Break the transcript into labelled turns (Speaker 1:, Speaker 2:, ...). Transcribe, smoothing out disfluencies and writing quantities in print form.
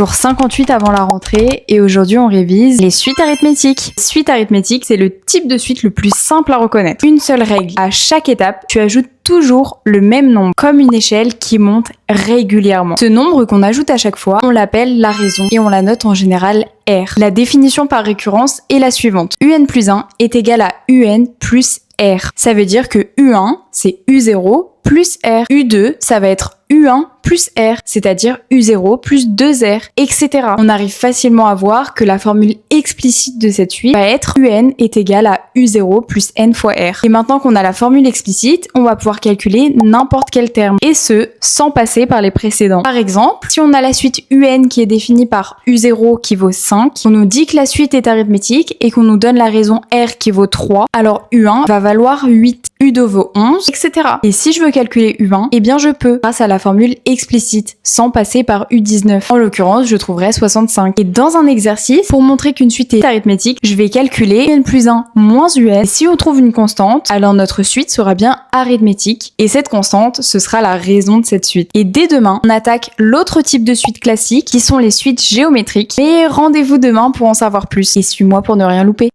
Speaker 1: jour 58 avant la rentrée et aujourd'hui on révise les suites arithmétiques. Suite arithmétique, c'est le type de suite le plus simple à reconnaître. Une seule règle, à chaque étape, tu ajoutes toujours le même nombre, comme une échelle qui monte régulièrement. Ce nombre qu'on ajoute à chaque fois, on l'appelle la raison et on la note en général R. La définition par récurrence est la suivante. UN plus 1 est égal à UN plus R. Ça veut dire que U1, c'est U0 plus R. U2, ça va être U1 plus R, c'est-à-dire U0 plus 2R, etc. On arrive facilement à voir que la formule explicite de cette suite va être UN est égal à U0 plus N fois R. Et maintenant qu'on a la formule explicite, on va pouvoir calculer n'importe quel terme, et ce, sans passer par les précédents. Par exemple, si on a la suite UN qui est définie par U0 qui vaut 5, on nous dit que la suite est arithmétique et qu'on nous donne la raison R qui vaut 3, alors U1 va valoir 8, U2 vaut 11, etc. Et si je veux calculer U1, eh bien je peux, grâce à la formule explicite, sans passer par U19. En l'occurrence, je trouverai 65. Et dans un exercice, pour montrer qu'une suite est arithmétique, je vais calculer UN plus 1 moins UN. Et si on trouve une constante, alors notre suite sera bien arithmétique. Et cette constante, ce sera la raison de cette suite. Et dès demain, on attaque l'autre type de suite classique, qui sont les suites géométriques. Et rendez-vous demain pour en savoir plus. Et suis-moi pour ne rien louper.